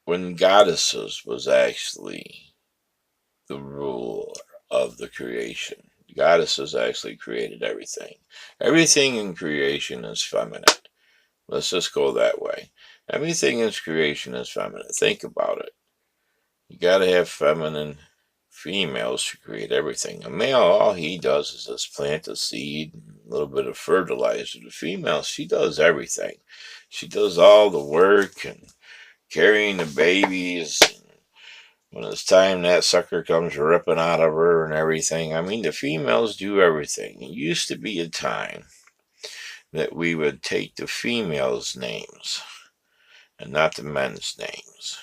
when goddesses was actually the rule of the creation. Goddesses actually created everything. Everything in creation is feminine. Let's just go that way. Everything in creation is feminine. Think about it. You gotta have feminine females to create everything. A male, all he does is just plant a seed, a little bit of fertilizer. The female, she does everything. She does all the work and carrying the babies. When it's time, that sucker comes ripping out of her and everything. I mean, the females do everything. It used to be a time that we would take the females' names and not the men's names.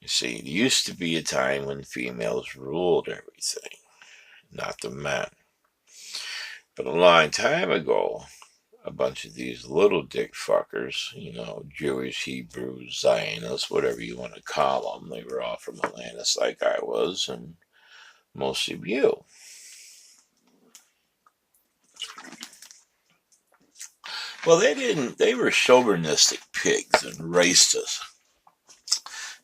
You see, it used to be a time when females ruled everything, not the men. But a long time ago, a bunch of these little dick fuckers, Jewish, Hebrews, Zionists, whatever you want to call them, they were all from Atlantis like I was, and most of you. Well, they were chauvinistic pigs and racists.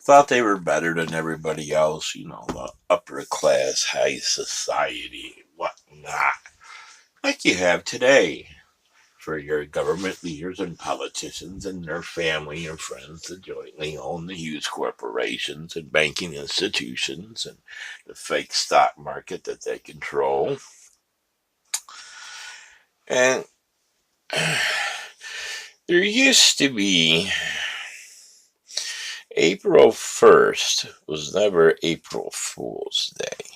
Thought they were better than everybody else, the upper class, high society, whatnot, like you have today for your government leaders and politicians and their family and friends that jointly own the huge corporations and banking institutions and the fake stock market that they control. And there used to be April 1st was never April Fool's Day.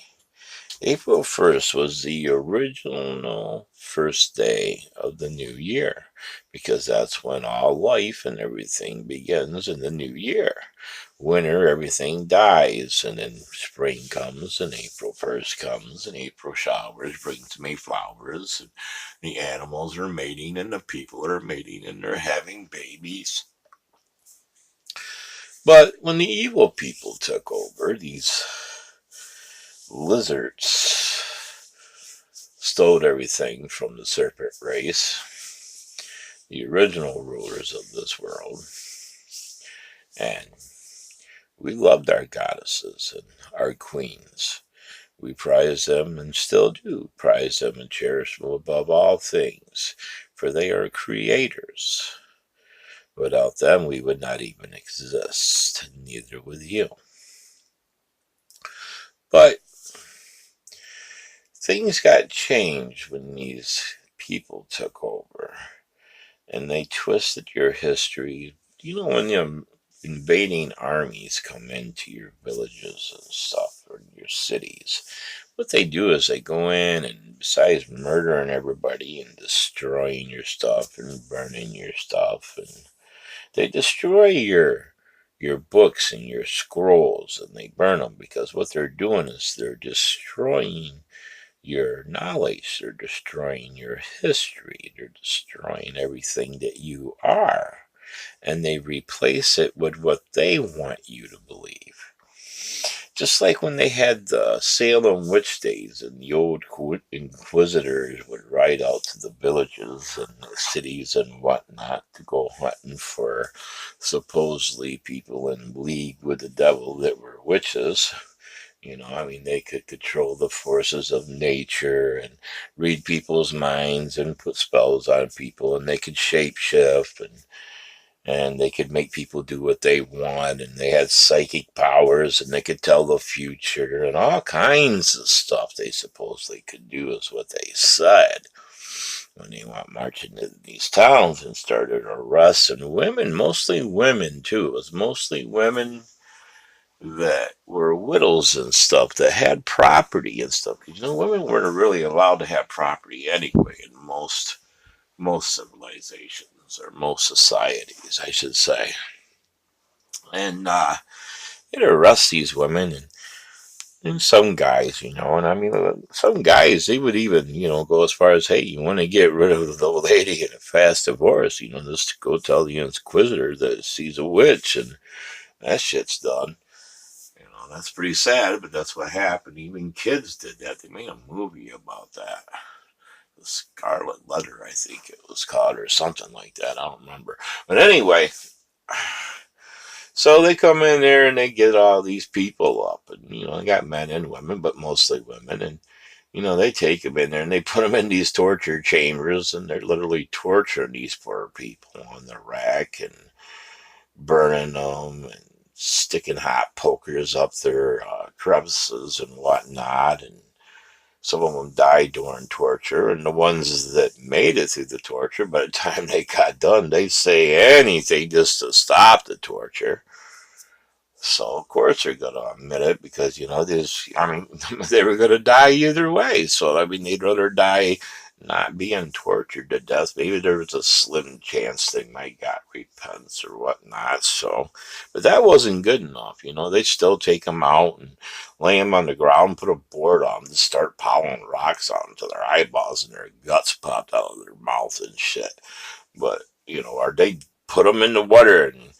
April 1st was the original first day of the new year, because that's when all life and everything begins in the new year. Winter, everything dies, and then spring comes, and April 1st comes, and April showers brings me flowers, and the animals are mating, and the people are mating, and they're having babies. But when the evil people took over, these lizards stole everything from the serpent race, the original rulers of this world, and we loved our goddesses and our queens. We prize them and still do prize them and cherish them above all things, for they are creators. Without them, we would not even exist, neither would you. But things got changed when these people took over, and they twisted your history. When the invading armies come into your villages and stuff, or your cities, what they do is they go in and, besides murdering everybody and destroying your stuff and burning your stuff, and they destroy your books and your scrolls, and they burn them, because what they're doing is they're destroying your knowledge, they're destroying your history, they're destroying everything that you are, and they replace it with what they want you to believe. Just like when they had the Salem witch days, and the old inquisitors would ride out to the villages and the cities and whatnot to go hunting for supposedly people in league with the devil that were witches. They could control the forces of nature and read people's minds and put spells on people, and they could shapeshift, and they could make people do what they want, and they had psychic powers, and they could tell the future, and all kinds of stuff they supposedly could do, is what they said, when they went marching into these towns and started arresting women, mostly women too. It was mostly women that were widows and stuff, that had property and stuff. Because women weren't really allowed to have property anyway in most civilizations, or most societies, I should say. And they'd arrest these women, and some guys, and some guys, they would even, go as far as, hey, you want to get rid of the old lady in a fast divorce, just go tell the inquisitor that she's a witch, and that shit's done. That's pretty sad, but that's what happened. Even kids did that. They made a movie about that. The Scarlet Letter, I think it was called, or something like that. I don't remember. But anyway, So they come in there and they get all these people up, and they got men and women, but mostly women, and they take them in there and they put them in these torture chambers, and they're literally torturing these poor people on the rack and burning them and sticking hot pokers up their crevices and whatnot, and some of them died during torture, and the ones that made it through the torture, by the time they got done, they'd say anything just to stop the torture. So of course they're gonna admit it because they were gonna die either way. So they'd rather die not being tortured to death. Maybe there was a slim chance they might got repentance or whatnot. So, but that wasn't good enough. They'd still take them out and lay them on the ground, put a board on them, and start piling rocks on them until their eyeballs and their guts popped out of their mouth and shit. But or they put them in the water, and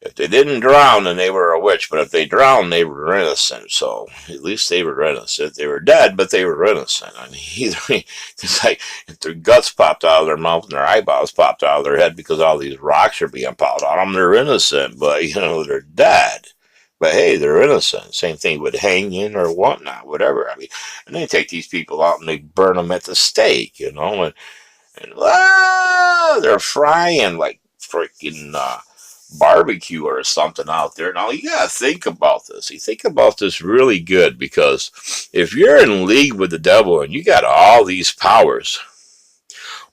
if they didn't drown, then they were a witch. But if they drowned, they were innocent. So at least they were innocent. They were dead, but they were innocent. I mean, either it's like if their guts popped out of their mouth and their eyeballs popped out of their head because all these rocks are being piled on them, they're innocent. But they're dead. But hey, they're innocent. Same thing with hanging or whatnot, whatever. I mean, and they take these people out and they burn them at the stake, and they're frying like freaking barbecue or something out there. Now you gotta think about this. You think about this really good, because if you're in league with the devil and you got all these powers,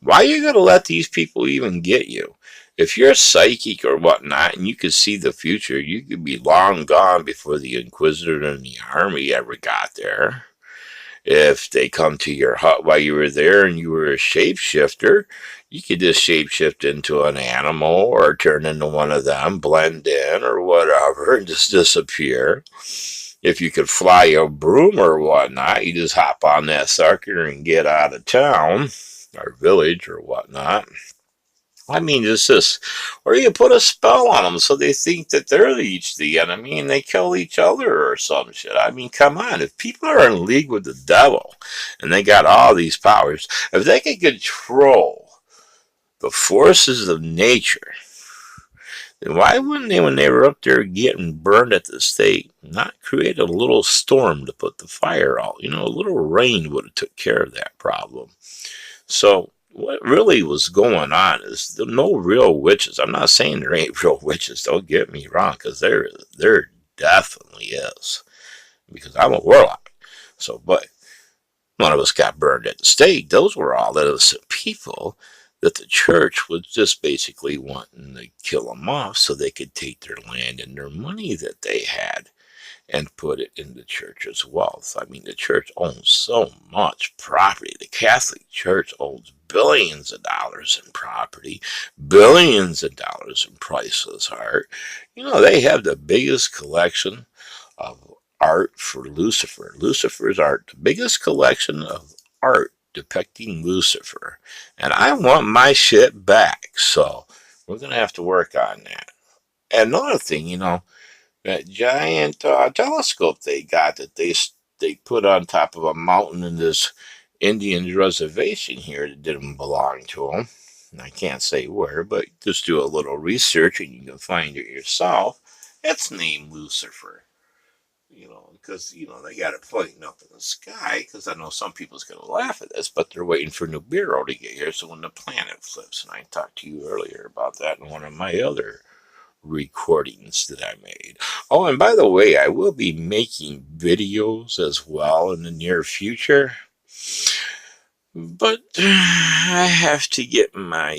why are you gonna let these people even get you? If you're psychic or whatnot and you could see the future, you could be long gone before the Inquisitor and the army ever got there. If they come to your hut while you were there and you were a shapeshifter, you could just shapeshift into an animal or turn into one of them, blend in or whatever, and just disappear. If you could fly a broom or whatnot, you just hop on that sucker and get out of town or village or whatnot. I mean, it's just, or you put a spell on them so they think that they're each the enemy and they kill each other or some shit. I mean, come on. If people are in league with the devil and they got all these powers, if they can control the forces of nature, then why wouldn't they, when they were up there getting burned at the stake, not create a little storm to put the fire out? A little rain would have took care of that problem. So what really was going on is there no real witches. I'm not saying there ain't real witches. Don't get me wrong, because there definitely is. Because I'm a warlock. So, but none of us got burned at the stake. Those were all innocent people that the church was just basically wanting to kill them off so they could take their land and their money that they had and put it in the church's wealth. I mean, the church owns so much property. The Catholic Church owns billions of dollars in property, billions of dollars in priceless art. They have the biggest collection of art for Lucifer. Lucifer's art, the biggest collection of art depicting Lucifer. And I want my shit back. So we're going to have to work on that. And another thing, that giant telescope they got that they put on top of a mountain in this Indian reservation here that didn't belong to them. And I can't say where, but just do a little research and you can find it yourself. It's named Lucifer. Because they got it pointing up in the sky. Because I know some people's gonna laugh at this, but they're waiting for Nibiru to get here. So when the planet flips, and I talked to you earlier about that in one of my other recordings that I made. Oh, and by the way, I will be making videos as well in the near future. But I have to get my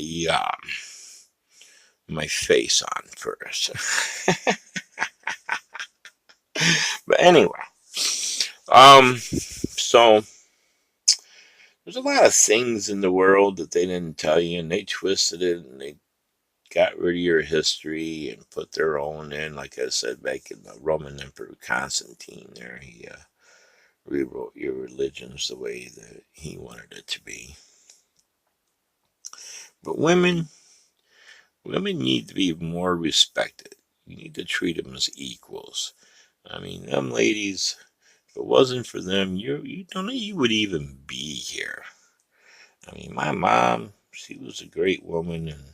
face on first. But anyway, so there's a lot of things in the world that they didn't tell you, and they twisted it, and they got rid of your history and put their own in. Like I said, back in the Roman Emperor Constantine, there he rewrote your religions the way that he wanted it to be. But women need to be more respected. You need to treat them as equals. I mean, them ladies, if it wasn't for them, you don't know you would even be here. I mean, my mom, she was a great woman, and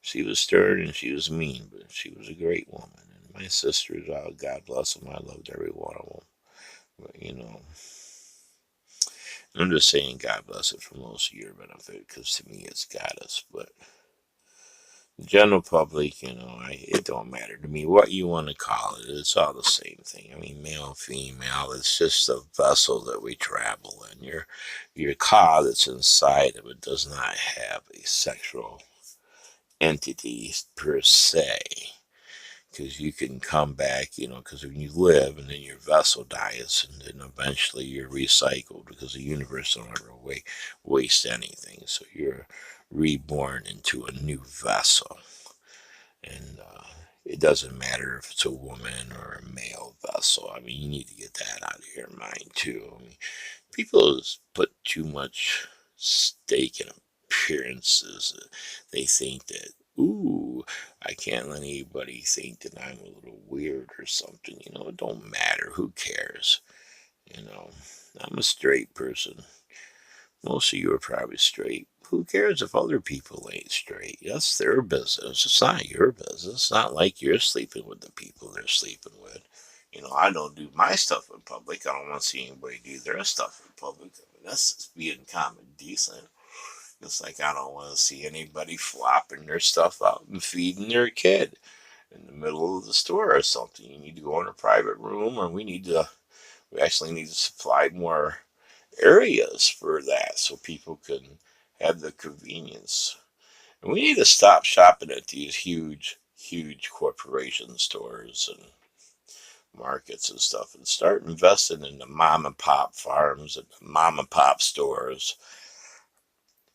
she was stern and she was mean, but She was a great woman. And my sisters, God bless them, I loved every one of them. But, I'm just saying God bless it for most of your benefit, because to me it's goddess. But the general public, it don't matter to me what you want to call it. It's all the same thing. I mean, male, female, it's just a vessel that we travel in. Your car that's inside of it does not have a sexual entity per se, because you can come back, because when you live and then your vessel dies, and then eventually you're recycled, because the universe don't ever waste anything. So you're reborn into a new vessel. And it doesn't matter if it's a woman or a male vessel. I mean, you need to get that out of your mind too. I mean, people put too much stake in appearances. They think that, ooh, I can't let anybody think that I'm a little weird or something. It don't matter. Who cares? You know, I'm a straight person. Most of you are probably straight. Who cares if other people ain't straight? That's their business. It's not your business. It's not like you're sleeping with the people they're sleeping with. I don't do my stuff in public. I don't want to see anybody do their stuff in public. I mean, that's just being common decent. It's like I don't want to see anybody flopping their stuff out and feeding their kid in the middle of the store or something. You need to go in a private room, or we actually need to supply more areas for that so people can have the convenience. And we need to stop shopping at these huge, huge corporation stores and markets and stuff, and start investing in the mom and pop farms and the mom and pop stores.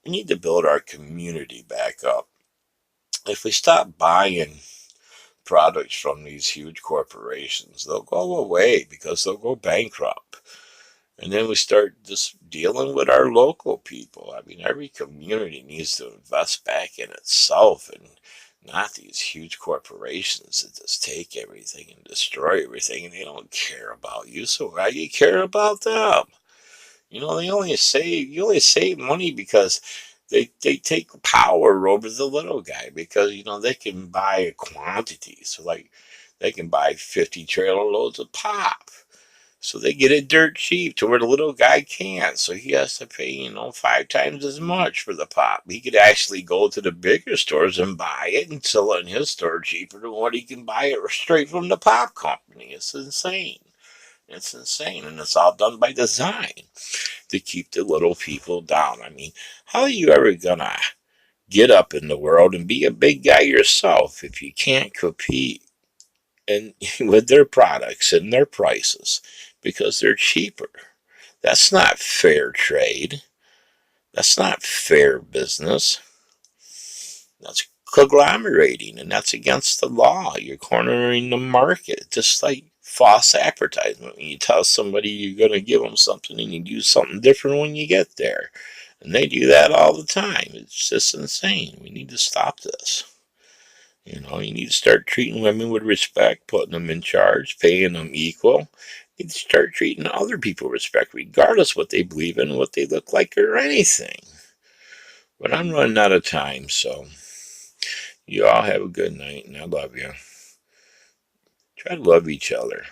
We need to build our community back up. If we stop buying products from these huge corporations, they'll go away because they'll go bankrupt. And then we start just dealing with our local people. I mean, every community needs to invest back in itself, and not these huge corporations that just take everything and destroy everything, and they don't care about you. So why do you care about them? You only save money because they take power over the little guy, because they can buy a quantity. So like they can buy 50 trailer loads of pop. So they get it dirt cheap to where the little guy can't. So he has to pay, 5 times as much for the pop. He could actually go to the bigger stores and buy it and sell it in his store cheaper than what he can buy it straight from the pop company. It's insane. It's insane. And it's all done by design to keep the little people down. I mean, how are you ever gonna get up in the world and be a big guy yourself if you can't compete and with their products and their prices because they're cheaper? That's not fair trade. That's not fair business. That's conglomerating, and that's against the law. You're cornering the market, just like false advertisement. When you tell somebody you're going to give them something and you do something different when you get there. And they do that all the time. It's just insane. We need to stop this. You need to start treating women with respect, putting them in charge, paying them equal. You need to start treating other people with respect, regardless what they believe in, what they look like, or anything. But I'm running out of time, so you all have a good night, and I love you. Try to love each other.